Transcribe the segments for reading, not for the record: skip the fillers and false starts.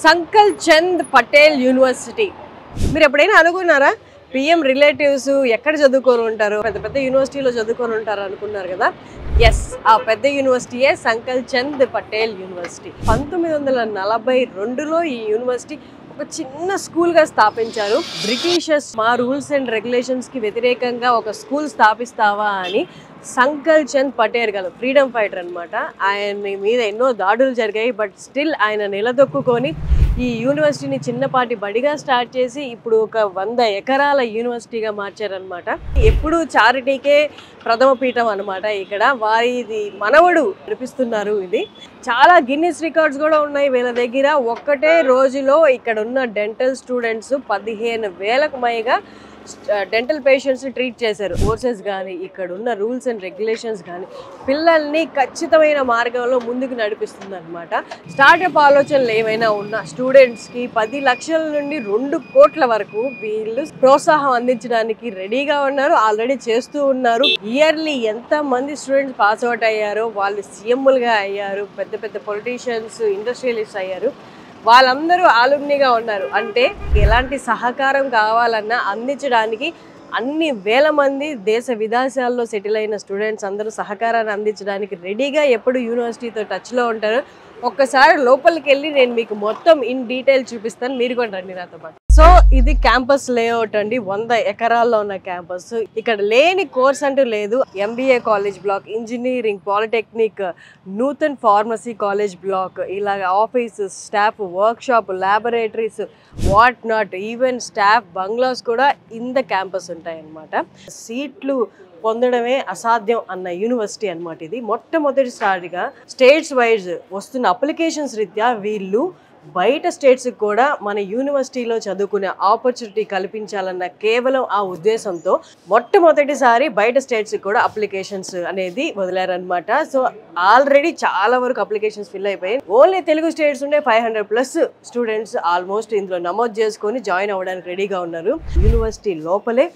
సంకల్ Chand Patel university. మీరు ఎప్పుడైనా అనుకున్నారా పిఎం రిలేటివ్స్ ఎక్కడ చదువుకొని ఉంటారు, పెద్ద పెద్ద యూనివర్సిటీలో చదువుకొని ఉంటారు అనుకున్నారు కదా? ఎస్, ఆ పెద్ద యూనివర్సిటీయే సంకల్ చంద్ పటేల్ యూనివర్సిటీ. 1942లో ఈ యూనివర్సిటీ ఒక చిన్న స్కూల్గా స్థాపించారు. బ్రిటిషర్స్ మా రూల్స్ అండ్ రెగ్యులేషన్స్కి వ్యతిరేకంగా ఒక స్కూల్ స్థాపిస్తావా అని సంకల్ చంద్ పటేల్ గారు ఫ్రీడమ్ ఫైటర్ అనమాట. ఆయన మీద ఎన్నో దాడులు జరిగాయి, బట్ స్టిల్ ఆయన నిలదొక్కుని ఈ యూనివర్సిటీని చిన్నపాటి బడిగా స్టార్ట్ చేసి ఇప్పుడు ఒక 100 ఎకరాల యూనివర్సిటీగా మార్చారనమాట. ఎప్పుడు చారిటీకే ప్రథమ పీఠం అనమాట. ఇక్కడ వారిది మనవడు నడిపిస్తున్నారు. ఇది చాలా గిన్నిస్ రికార్డ్స్ కూడా ఉన్నాయి వీళ్ళ దగ్గర. ఒక్కటే రోజులో ఇక్కడ ఉన్న డెంటల్ స్టూడెంట్స్ 15,000కు పైగా డెంటల్ పేషెంట్స్ని ట్రీట్ చేశారు. కోర్సెస్ కానీ ఇక్కడ ఉన్న రూల్స్ అండ్ రెగ్యులేషన్స్ కానీ పిల్లల్ని ఖచ్చితమైన మార్గంలో ముందుకు నడిపిస్తుంది అనమాట. స్టార్టప్ ఆలోచనలు ఏమైనా ఉన్న స్టూడెంట్స్కి 10 లక్షల నుండి 2 కోట్ల వరకు వీళ్ళు ప్రోత్సాహం అందించడానికి రెడీగా ఉన్నారు, ఆల్రెడీ చేస్తూ ఉన్నారు. ఇయర్లీ ఎంత మంది స్టూడెంట్స్ పాస్ అవుట్ అయ్యారో, వాళ్ళు సీఎంలుగా అయ్యారు, పెద్ద పెద్ద పొలిటీషియన్స్, ఇండస్ట్రియలిస్ట్ అయ్యారు, వాళ్ళందరూ ఆలుమ్నిగా ఉన్నారు. అంటే ఎలాంటి సహకారం కావాలన్నా అందించడానికి అన్ని వేల మంది దేశ విదేశాల్లో సెటిల్ అయిన స్టూడెంట్స్ అందరూ సహకారాన్ని అందించడానికి రెడీగా ఎప్పుడు యూనివర్సిటీతో టచ్లో ఉంటారు. ఒక్కసారి లోపలికి వెళ్ళి నేను మీకు మొత్తం ఇన్ డీటెయిల్ చూపిస్తాను, మీరు కూడా రండి నాతో పాటు. సో ఇది క్యాంపస్ లేఅవుట్ అండి, 100 ఎకరాల్లో ఉన్న క్యాంపస్. ఇక్కడ లేని కోర్స్ అంటూ లేదు. MBA college block, engineering, polytechnic, Nutan pharmacy college block, ఇలాగ offices, staff, workshop, laboratories, what not, even staff bungalows కూడా ఇన్ ద క్యాంపస్ ఉంటాయన్నమాట. సీట్లు పొందడమే అసాధ్యం అన్న యూనివర్సిటీ అనమాట ఇది. మొట్టమొదటిసారిగా స్టేట్స్ వైజ్ వస్తున్న అప్లికేషన్స్ రీత్యా వీళ్ళు బయట స్టేట్స్కి కూడా మన యూనివర్సిటీలో చదువుకునే ఆపర్చునిటీ కల్పించాలన్న కేవలం ఆ ఉద్దేశంతో మొట్టమొదటిసారి బయట స్టేట్స్కి కూడా అప్లికేషన్స్ అనేది వదిలారనమాట. సో ఆల్రెడీ చాలా వరకు అప్లికేషన్స్ ఫిల్ అయిపోయాయి. ఓన్లీ తెలుగు స్టేట్స్ ఉండే 500+ స్టూడెంట్స్ ఆల్మోస్ట్ ఇందులో నమోదు చేసుకొని జాయిన్ అవ్వడానికి రెడీగా ఉన్నారు. యూనివర్సిటీ లోపలే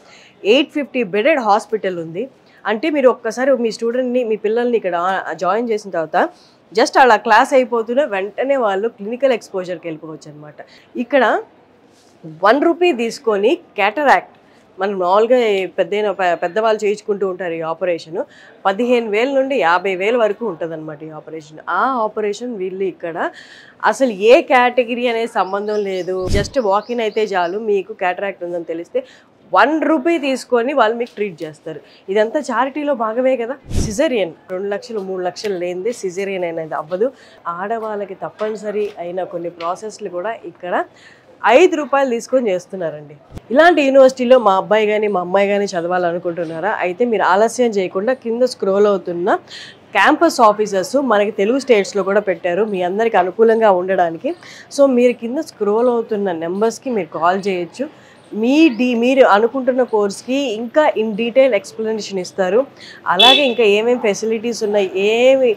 850 బెడెడ్ హాస్పిటల్ ఉంది. అంటే మీరు ఒక్కసారి మీ స్టూడెంట్ని, మీ పిల్లల్ని ఇక్కడ జాయిన్ చేసిన తర్వాత జస్ట్ అలా క్లాస్ అయిపోతున్న వెంటనే వాళ్ళు క్లినికల్ ఎక్స్పోజర్కి వెళ్ళిపోవచ్చు అనమాట. ఇక్కడ 1 రూపీ తీసుకొని క్యాటరాక్ట్, మనం మామూలుగా పెద్దవాళ్ళు చేయించుకుంటూ ఉంటారు ఈ ఆపరేషన్, 15,000 నుండి 50,000 వరకు ఉంటుంది అనమాట ఈ ఆపరేషన్. ఆ ఆపరేషన్ వీళ్ళు ఇక్కడ అసలు ఏ కేటగిరీ అనే సంబంధం లేదు, జస్ట్ వాకిన్ అయితే చాలు, మీకు క్యాటరాక్ట్ ఉందని తెలిస్తే 1 రూపీ తీసుకొని వాళ్ళు మీకు ట్రీట్ చేస్తారు. ఇదంతా చారిటీలో భాగమే కదా. సిజేరియన్ 2 లక్షలు 3 లక్షలు లేనిదే సిజేరియన్ అనేది అవ్వదు. ఆడవాళ్ళకి తప్పనిసరి అయిన కొన్ని ప్రాసెస్లు కూడా ఇక్కడ 5 రూపాయలు తీసుకొని చేస్తున్నారండి. ఇలాంటి యూనివర్సిటీలో మా అబ్బాయి కానీ మా అమ్మాయి కానీ చదవాలనుకుంటున్నారా? అయితే మీరు ఆలస్యం చేయకుండా కింద స్క్రోల్ అవుతున్న క్యాంపస్ ఆఫీసర్స్ మనకి తెలుగు స్టేట్స్లో కూడా పెట్టారు మీ అందరికి అనుకూలంగా ఉండడానికి. సో మీరు కింద స్క్రోల్ అవుతున్న నెంబర్స్కి మీరు కాల్ చేయొచ్చు. మీరు అనుకుంటున్న కోర్స్కి ఇంకా ఇన్ డీటెయిల్ ఎక్స్ప్లెనేషన్ ఇస్తారు. అలాగే ఇంకా ఏమేమి ఫెసిలిటీస్ ఉన్నాయి, ఏమి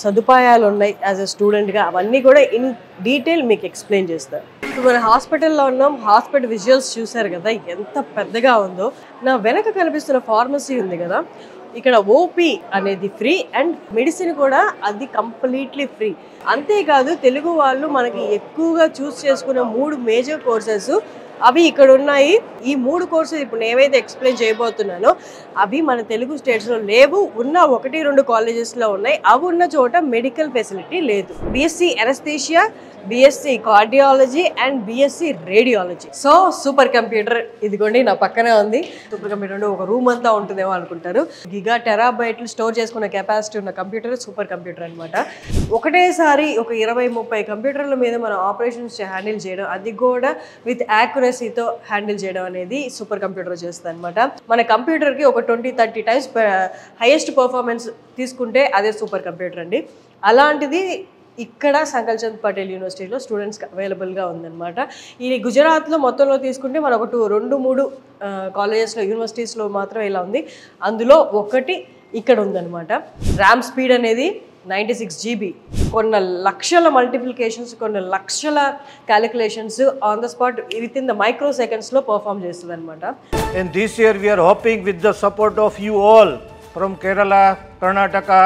సదుపాయాలు ఉన్నాయి యాజ్ ఎ స్టూడెంట్గా, అవన్నీ కూడా ఇన్ డీటెయిల్ మీకు ఎక్స్ప్లెయిన్ చేస్తారు. ఇప్పుడు మన హాస్పిటల్లో ఉన్నాం. హాస్పిటల్ విజువల్స్ చూసారు కదా ఎంత పెద్దగా ఉందో. నా వెనక కనిపిస్తున్న ఫార్మసీ ఉంది కదా, ఇక్కడ ఓపీ అనేది ఫ్రీ అండ్ మెడిసిన్ కూడా అది కంప్లీట్లీ ఫ్రీ. అంతేకాదు తెలుగు వాళ్ళు మనకి ఎక్కువగా చూస్ చేసుకున్న 3 మేజర్ కోర్సెస్ అవి ఇక్కడ ఉన్నాయి. ఈ 3 కోర్సెస్ ఇప్పుడు నేనైతే ఎక్స్ప్లెయిన్ చేయబోతున్నానో అవి మన తెలుగు స్టేట్స్లో లేవు. ఉన్న 1-2 కాలేజెస్లో ఉన్నాయి. అవి ఉన్న చోట మెడికల్ ఫెసిలిటీ లేదు. BSc anaesthesia, BSc cardiology and BSc radiology. So super computer ఇదిగోండి నా పక్కనే ఉంది. సూపర్ కంప్యూటర్ అంటే ఒక రూమ్ అంతా ఉంటుందేమో అనుకుంటారు. గిగా టెరాబైట్లు స్టోర్ చేసుకున్న కెపాసిటీ ఉన్న కంప్యూటర్ సూపర్ కంప్యూటర్ అనమాట. ఒకటేసారి ఒక 20-30 కంప్యూటర్ల మీద మనం ఆపరేషన్స్ హ్యాండిల్ చేయడం, అది కూడా విత్ యాక్యురసీతో హ్యాండిల్ చేయడం అనేది సూపర్ కంప్యూటర్ చేస్తుంది అనమాట. మన కంప్యూటర్కి ఒక 20-30 టైమ్స్ హైయెస్ట్ పర్ఫార్మెన్స్ తీసుకుంటే అదే సూపర్ కంప్యూటర్ అండి. అలాంటిది ఇక్కడ సంకల్ చంద్ పటేల్ యూనివర్సిటీలో స్టూడెంట్స్కి అవైలబుల్గా ఉందన్నమాట. ఇది గుజరాత్లో మొత్తంలో తీసుకుంటే మనకు 2-3 కాలేజెస్లో, యూనివర్సిటీస్లో మాత్రం ఇలా ఉంది. అందులో ఒకటి ఇక్కడ ఉందన్నమాట. ర్యామ్ స్పీడ్ అనేది 96 GB, కొన్ని లక్షల మల్టిప్లికేషన్స్, కొన్ని లక్షల calculations on the spot with in the micro సెకండ్స్లో పర్ఫామ్ చేస్తుంది అనమాట. And this year we are hoping with the support of you all from Kerala, Karnataka,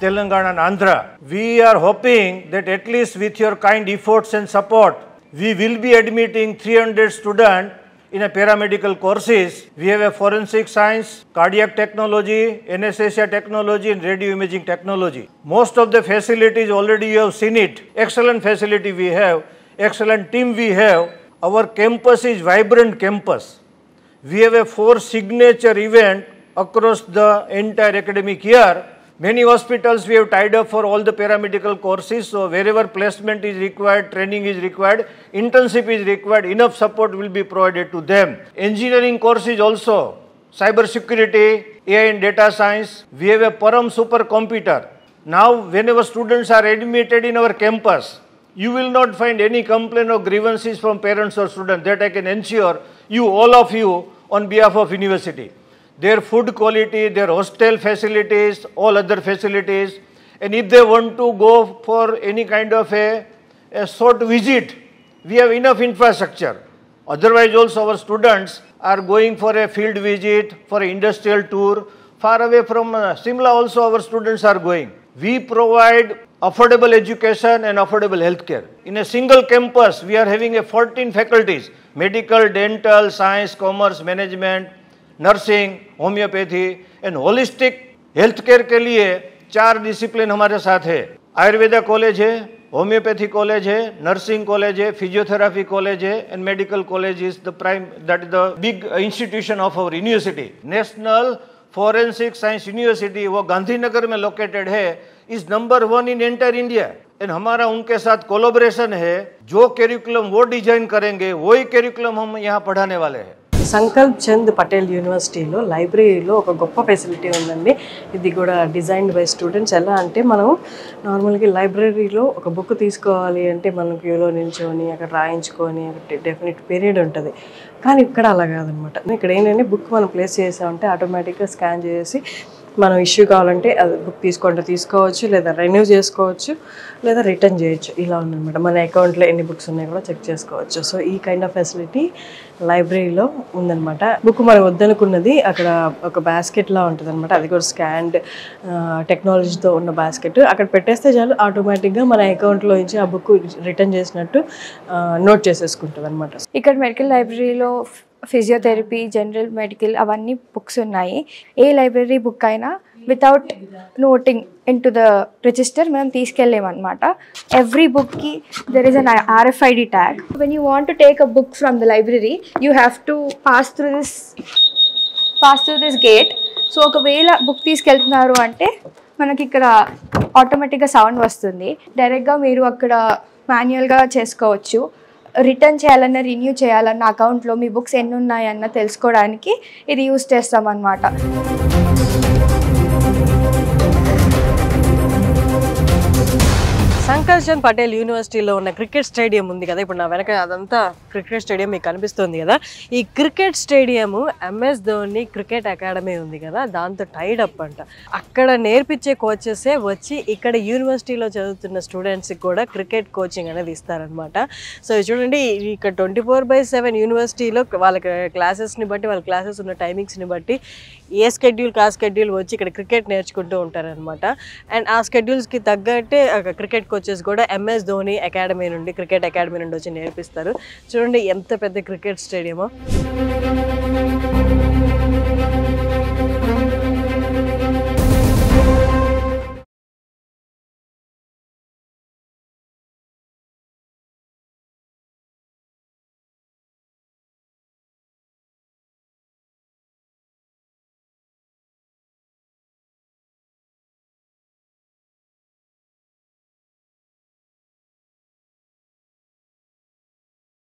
Telangana and Andhra. We are hoping that at least with your kind efforts and support, we will be admitting 300 students in a paramedical courses. We have a forensic science, cardiac technology, anesthesia technology and radio imaging technology. Most of the facilities already you have seen it. Excellent facility we have, excellent team we have. Our campus is vibrant campus. We have a 4 signature event across the entire academic year. Many hospitals we have tied up for all the paramedical courses, so wherever placement is required, training is required, internship is required, enough support will be provided to them. Engineering courses also, cyber security, AI and data science. We have a Param supercomputer. Now whenever students are admitted in our campus, you will not find any complaint or grievances from parents or students. That I can ensure you, all of you, on behalf of university. Their food quality, their hostel facilities, all other facilities, and if they want to go for any kind of a short visit, we have enough infrastructure. Otherwise also our students are going for a field visit, for an industrial tour, far away from Simla also our students are going. We provide affordable education and affordable healthcare. In a single campus, we are having 14 faculties, medical, dental, science, commerce, management, nursing, homeopathy and holistic health care के लिए 4 discipline हमारे साथ है. Ayurveda college है, homeopathy college है, nursing college है, physiotherapy college है and medical college is the prime, that is the big institution of our university. National forensic science university वो गांधीनगर में लोकेटेड है, is number 1 in entire India. And हमारा उनके साथ collaboration है. जो करिकुलम वो डिजाइन करेंगे वही करिकुलम हम यहाँ पढ़ाने वाले हैं. సంకల్ప్ చంద్ పటేల్ యూనివర్సిటీలో లైబ్రరీలో ఒక గొప్ప ఫెసిలిటీ ఉందండి. ఇది కూడా డిజైన్డ్ బై స్టూడెంట్స్. ఎలా అంటే మనం నార్మల్గా లైబ్రరీలో ఒక బుక్ తీసుకోవాలి అంటే మనం క్యూలో నిల్చొని అక్కడ రాయించుకొని డెఫినెట్ పీరియడ్ ఉంటుంది. కానీ ఇక్కడ అలా కాదనమాట. ఇక్కడ ఏంటంటే బుక్ మనం ప్లేస్ చేసామంటే ఆటోమేటిక్గా స్కాన్ చేసి మనం ఇష్యూ కావాలంటే అది బుక్ తీసుకోవచ్చు, లేదా రెన్యూ చేసుకోవచ్చు, లేదా రిటర్న్ చేయొచ్చు. ఇలా ఉందన్నమాట. మన అకౌంట్లో ఎన్ని బుక్స్ ఉన్నాయో కూడా చెక్ చేసుకోవచ్చు. సో ఈ కైండ్ ఆఫ్ ఫెసిలిటీ లైబ్రరీలో ఉందన్నమాట. బుక్ మనం వద్దనుకున్నది అక్కడ ఒక బాస్కెట్లా ఉంటుంది అనమాట. అది కూడా స్కాన్డ్ టెక్నాలజీతో ఉన్న బాస్కెట్. అక్కడ పెట్టేస్తే చాలు ఆటోమేటిక్గా మన అకౌంట్లో నుంచి ఆ బుక్ రిటర్న్ చేసినట్టు నోట్ చేసేసుకుంటుంది అనమాట. ఇక్కడ మెడికల్ లైబ్రరీలో ఫిజియోథెరపీ, జనరల్ మెడికల్ అవన్నీ బుక్స్ ఉన్నాయి. ఏ లైబ్రరీ బుక్ అయినా without noting into the register మనం తీసుకెళ్ళామన్నమాట. ఎవ్రీ బుక్కి there is an RFID tag. When you want to take a book from the library you have to pass through this gate. So ఒకవేళ book తీసుకెళ్తున్నారు అంటే మనకి ఇక్కడ ఆటోమేటిక్గా sound వస్తుంది. డైరెక్ట్గా మీరు అక్కడ మాన్యువల్గా చేసుకోవచ్చు. రిటర్న్ చేయాలన్నా, రిన్యూ చేయాలన్న, అకౌంట్లో మీ బుక్స్ ఎన్ని ఉన్నాయన్న తెలుసుకోవడానికి ఇది యూజ్ చేస్తామన్నమాట. సంకల్ప్ చంద్ పటేల్ యూనివర్సిటీలో ఉన్న క్రికెట్ స్టేడియం ఉంది కదా, ఇప్పుడు నా వెనక అదంతా క్రికెట్ స్టేడియం మీకు కనిపిస్తుంది కదా. ఈ cricket stadium MS Dhoni cricket academy ఉంది కదా, దాంతో టైడ్ అప్ అంట. అక్కడ నేర్పించే కోచెసే వచ్చి ఇక్కడ యూనివర్సిటీలో చదువుతున్న స్టూడెంట్స్కి కూడా క్రికెట్ కోచింగ్ అనేది ఇస్తారనమాట. సో చూడండి, ఇక్కడ 24/7 యూనివర్సిటీలో వాళ్ళ క్లాసెస్ని బట్టి, వాళ్ళ క్లాసెస్ ఉన్న టైమింగ్స్ని బట్టి ఏ స్కెడ్యూల్ ఆ స్కెడ్యూల్ వచ్చి ఇక్కడ క్రికెట్ నేర్చుకుంటూ ఉంటారనమాట. అండ్ ఆ స్కెడ్యూల్స్కి తగ్గట్టే క్రికెట్ కోచెస్ కూడా MS ధోని అకాడమీ నుండి, క్రికెట్ అకాడమీ నుండి వచ్చి నేర్పిస్తారు. చూడండి ఎంత పెద్ద క్రికెట్ స్టేడియమో.